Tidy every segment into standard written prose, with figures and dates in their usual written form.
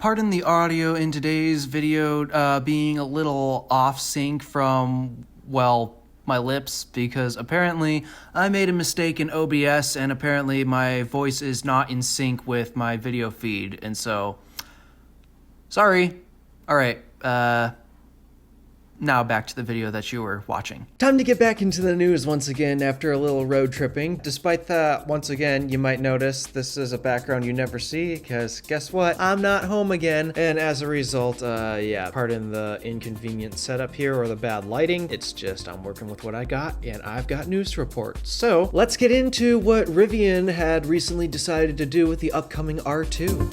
Pardon the audio in today's video being a little off sync from, well, my lips, because apparently I made a mistake in OBS and apparently my voice is not in sync with my video feed, and so, sorry. Alright, now back to the video that you were watching. Time to get back into the news once again after a little road tripping. Despite that, once again, you might notice this is a background you never see, because guess what? I'm not home again. And as a result, yeah, pardon the inconvenient setup here or the bad lighting. It's just I'm working with what I got, and I've got news to report. So let's get into what Rivian had recently decided to do with the upcoming R2.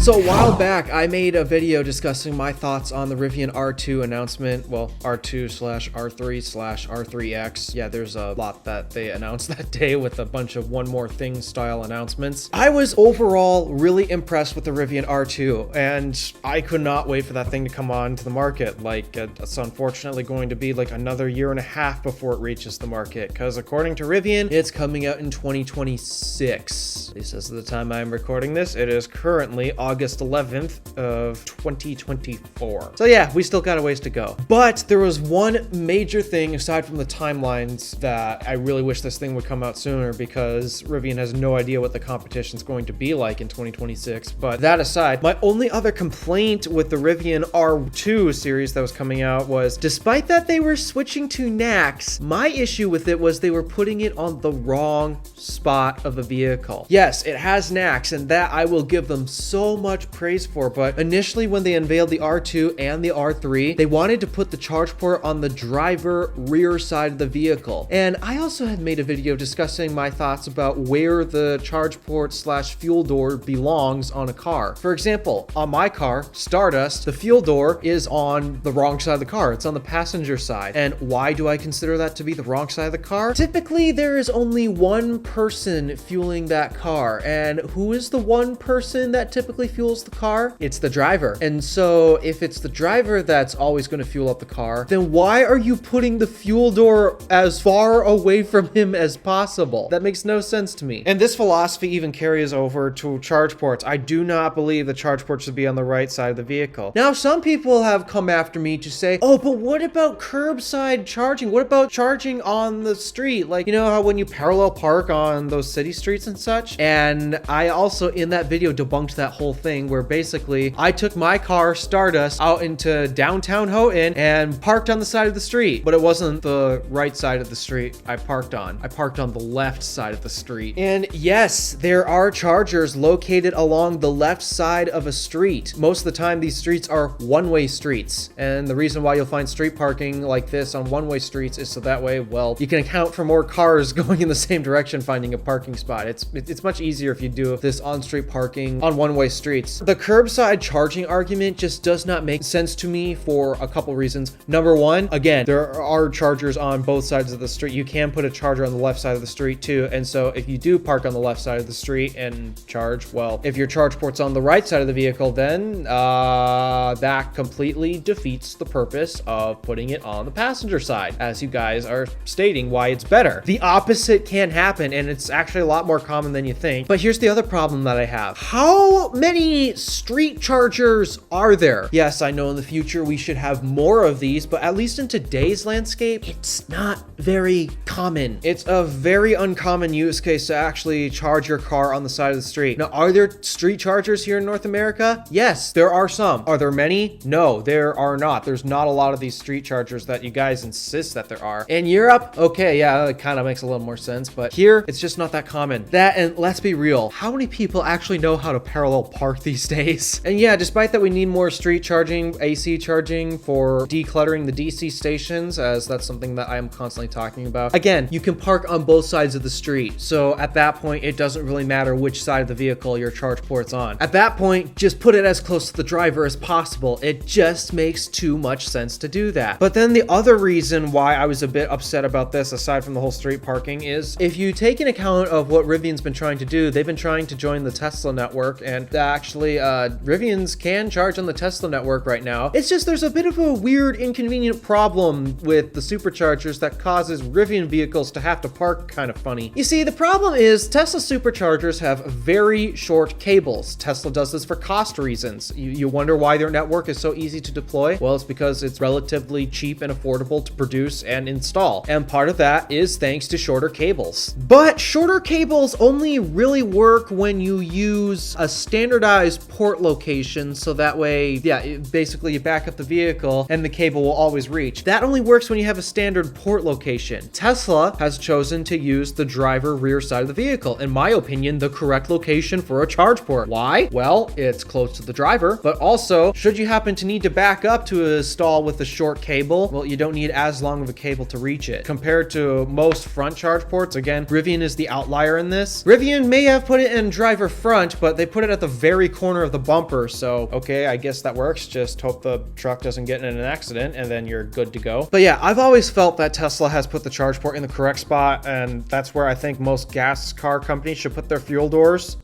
So a while back, I made a video discussing my thoughts on the Rivian R2 announcement. Well, R2/R3/R3X. Yeah, there's a lot that they announced that day with a bunch of one more thing style announcements. I was overall really impressed with the Rivian R2, and I could not wait for that thing to come on to the market. Like, it's unfortunately going to be like another year and a half before it reaches the market, because according to Rivian, it's coming out in 2026. At least as of the time I'm recording this, it is currently August 11th of 2024. So yeah, we still got a ways to go. But there was one major thing aside from the timelines that I really wish this thing would come out sooner, because Rivian has no idea what the competition's going to be like in 2026. But that aside, my only other complaint with the Rivian R2 series that was coming out was, despite that they were switching to NACS, my issue with it was they were putting it on the wrong spot of the vehicle. Yes, it has NACS, and that I will give them so much praise for, but initially when they unveiled the R2 and the R3, they wanted to put the charge port on the driver rear side of the vehicle. And I also had made a video discussing my thoughts about where the charge port / fuel door belongs on a car. For example, on my car, Stardust, the fuel door is on the wrong side of the car. It's on the passenger side. And why do I consider that to be the wrong side of the car? Typically, there is only one person fueling that car. And who is the one person that typically fuels the car? It's the driver. And so if it's the driver that's always going to fuel up the car, then why are you putting the fuel door as far away from him as possible? That makes no sense to me. And this philosophy even carries over to charge ports. I do not believe the charge port should be on the right side of the vehicle. Now, some people have come after me to say, oh, but what about curbside charging? What about charging on the street? Like, you know how when you parallel park on those city streets and such? And I also in that video debunked that whole thing, where basically I took my car Stardust out into downtown Houghton and parked on the side of the street, but it wasn't the right side of the street I parked on. I parked on the left side of the street. And yes, there are chargers located along the left side of a street. Most of the time these streets are one-way streets, and the reason why you'll find street parking like this on one-way streets is so that way, well, you can account for more cars going in the same direction finding a parking spot. It's much easier if you do this on-street parking on one-way streets. The curbside charging argument just does not make sense to me for a couple reasons. Number one, again, there are chargers on both sides of the street. You can put a charger on the left side of the street too. And so if you do park on the left side of the street and charge, well, if your charge port's on the right side of the vehicle, then that completely defeats the purpose of putting it on the passenger side, as you guys are stating why it's better. The opposite can happen, and it's actually a lot more common than you think. But here's the other problem that I have. How many street chargers are there? Yes, I know in the future we should have more of these, but at least in today's landscape, it's not very common. It's a very uncommon use case to actually charge your car on the side of the street. Now, are there street chargers here in North America? Yes, there are some. Are there many? No, there are not. There's not a lot of these street chargers that you guys insist that there are. In Europe, okay, yeah, it kind of makes a little more sense, but here, it's just not that common. That, and let's be real, how many people actually know how to parallel park these days? And yeah, despite that we need more street charging, AC charging for decluttering the DC stations, as that's something that I'm constantly talking about. Again, you can park on both sides of the street. So at that point, it doesn't really matter which side of the vehicle your charge port's on. At that point, just put it as close to the driver as possible. It just makes too much sense to do that. But then the other reason why I was a bit upset about this, aside from the whole street parking, is if you take an account of what Rivian's been trying to do, they've been trying to join the Tesla network, and that actually. Rivians can charge on the Tesla network right now. It's just there's a bit of a weird, inconvenient problem with the superchargers that causes Rivian vehicles to have to park kind of funny. You see, the problem is Tesla superchargers have very short cables. Tesla does this for cost reasons. You wonder why their network is so easy to deploy? Well, it's because it's relatively cheap and affordable to produce and install. And part of that is thanks to shorter cables. But shorter cables only really work when you use a standardized port location, so that way, yeah, basically you back up the vehicle and the cable will always reach. That only works when you have a standard port location. Tesla has chosen to use the driver rear side of the vehicle. In my opinion, the correct location for a charge port. Why? Well, it's close to the driver, but also, should you happen to need to back up to a stall with a short cable, well, you don't need as long of a cable to reach it. Compared to most front charge ports, again, Rivian is the outlier in this. Rivian may have put it in driver front, but they put it at the very corner of the bumper, so okay, I guess that works. Just hope the truck doesn't get in an accident and then you're good to go. But yeah, I've always felt that Tesla has put the charge port in the correct spot, and that's where I think most gas car companies should put their fuel doors.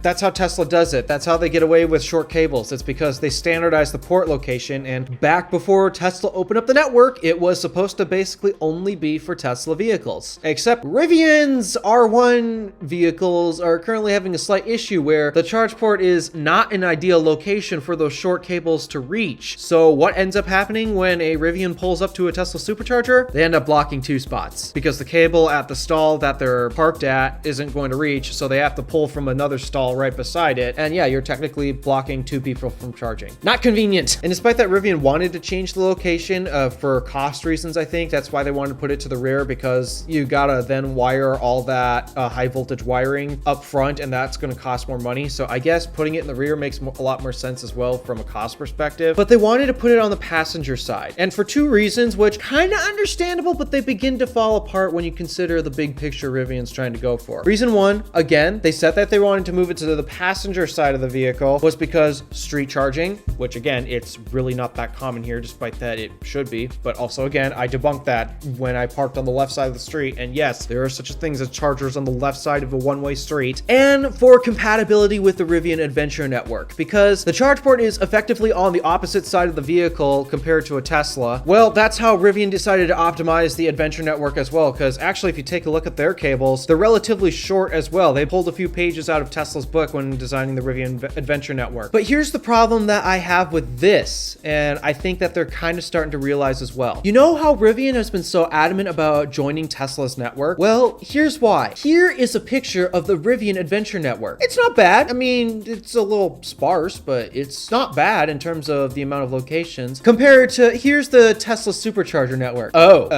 That's how Tesla does it. That's how they get away with short cables. It's because they standardize the port location, and back before Tesla opened up the network, it was supposed to basically only be for Tesla vehicles. Except Rivian's R1 vehicles are currently having a slight issue where the charge port is not an ideal location for those short cables to reach. So what ends up happening when a Rivian pulls up to a Tesla supercharger? They end up blocking two spots because the cable at the stall that they're parked at isn't going to reach, so they have to pull from another stall right beside it, and yeah, you're technically blocking two people from charging. Not convenient. And despite that Rivian wanted to change the location for cost reasons, I think that's why they wanted to put it to the rear, because you gotta then wire all that high voltage wiring up front, and that's going to cost more money. So I guess putting it in the rear makes a lot more sense as well from a cost perspective. But they wanted to put it on the passenger side, and for two reasons, which kind of understandable, but they begin to fall apart when you consider the big picture Rivian's trying to go for. Reason one, again, they said that they wanted to move it to the passenger side of the vehicle was because street charging, which again, it's really not that common here, despite that it should be. But also again, I debunked that when I parked on the left side of the street. And yes, there are such things as chargers on the left side of a one-way street. And for compatibility with the Rivian Adventure Network, because the charge port is effectively on the opposite side of the vehicle compared to a Tesla. Well, that's how Rivian decided to optimize the Adventure Network as well, because actually if you take a look at their cables, they're relatively short as well. They pulled a few pages out of Tesla's book when designing the Rivian Adventure Network. But here's the problem that I have with this, and I think that they're kind of starting to realize as well. You know how Rivian has been so adamant about joining Tesla's network? Well, here's why. Here is a picture of the Rivian Adventure Network. It's not bad. I mean, it's a little sparse, but it's not bad in terms of the amount of locations compared to, here's the Tesla Supercharger Network. Oh,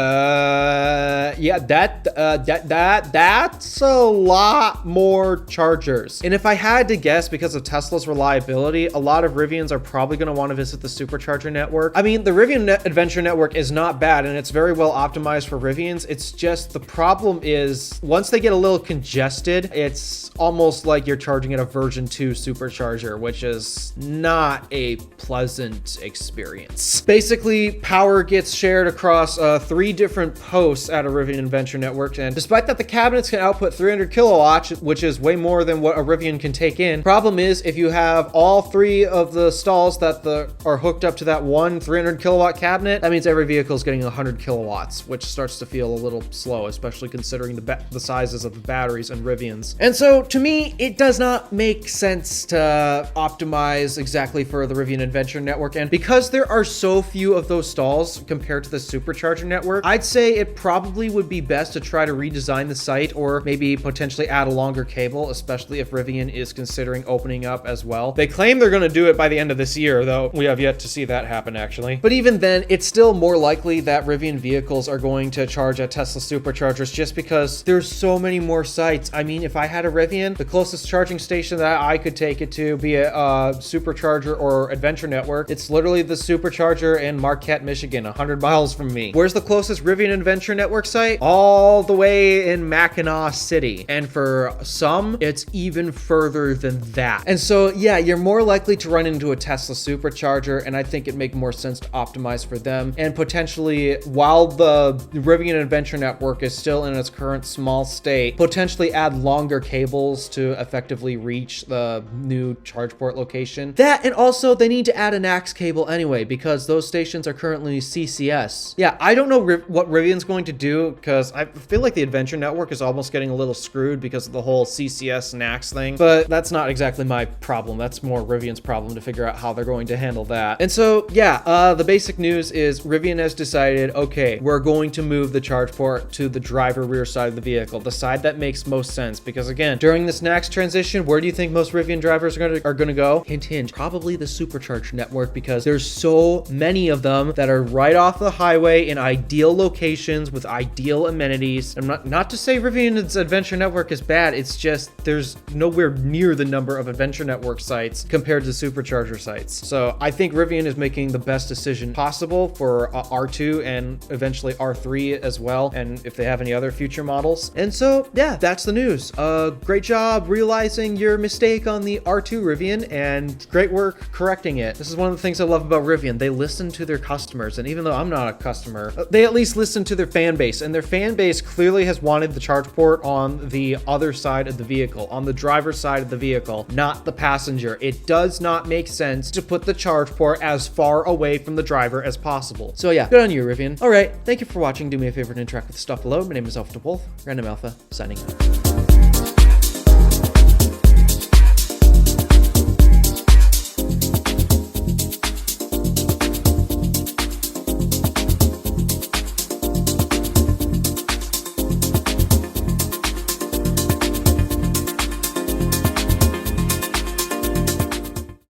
yeah, that's a lot more chargers. And if I had to guess, because of Tesla's reliability, a lot of Rivians are probably going to want to visit the supercharger network. I mean, the Rivian Adventure Network is not bad, and it's very well optimized for Rivians. It's just the problem is once they get a little congested, it's almost like you're charging at a version 2 supercharger, which is not a pleasant experience. Basically, power gets shared across 3 different posts at a Rivian Adventure Network, and despite that the cabinets can output 300 kilowatts, which is way more than what a Rivian can take in. Problem is, if you have all 3 of the stalls that are hooked up to that one 300 kilowatt cabinet, that means every vehicle is getting 100 kilowatts, which starts to feel a little slow, especially considering the sizes of the batteries in Rivians. And so, to me, it does not make sense to optimize exactly for the Rivian Adventure Network. And because there are so few of those stalls compared to the supercharger network, I'd say it probably would be best to try to redesign the site, or maybe potentially add a longer cable, especially if Rivian is considering opening up as well. They claim they're going to do it by the end of this year, though we have yet to see that happen actually. But even then, it's still more likely that Rivian vehicles are going to charge at Tesla superchargers just because there's so many more sites. I mean, if I had a Rivian, the closest charging station that I could take it to, be it supercharger or Adventure Network, it's literally the supercharger in Marquette, Michigan, 100 miles from me. Where's the closest Rivian Adventure Network site? All the way in Mackinac City. And for some, it's even further than that. And so, yeah, you're more likely to run into a Tesla supercharger, and I think it'd make more sense to optimize for them. And potentially, while the Rivian Adventure Network is still in its current small state, potentially add longer cables to effectively reach the new charge port location. That, and also they need to add an AX cable anyway, because those stations are currently CCS. Yeah, I don't know what Rivian's going to do, because I feel like the Adventure Network is almost getting a little screwed because of the whole CCS and AX thing, but that's not exactly my problem. That's more Rivian's problem to figure out how they're going to handle that. And so, yeah, the basic news is Rivian has decided, okay, we're going to move the charge port to the driver rear side of the vehicle, the side that makes most sense, because again, during this next transition, where do you think most Rivian drivers are going to go? Hint, hint, probably the supercharged network, because there's so many of them that are right off the highway in ideal locations with ideal amenities. I'm not to say Rivian's Adventure Network is bad, it's just there's nowhere near the number of Adventure Network sites compared to supercharger sites. So I think Rivian is making the best decision possible for R2 and eventually R3 as well, and if they have any other future models. And so, yeah, that's the news. Great job realizing your mistake on the R2, Rivian, and great work correcting it. This is one of the things I love about Rivian. They listen to their customers, and even though I'm not a customer, they at least listen to their fan base, and their fan base clearly has wanted the charge port on the other side of the vehicle, on the driver's side of the vehicle, not the passenger. It does not make sense to put the charge port as far away from the driver as possible. So yeah, good on you, Rivian. All right, thank you for watching. Do me a favor and interact with the stuff below. My name is DeWolf, Random Alpha, signing out.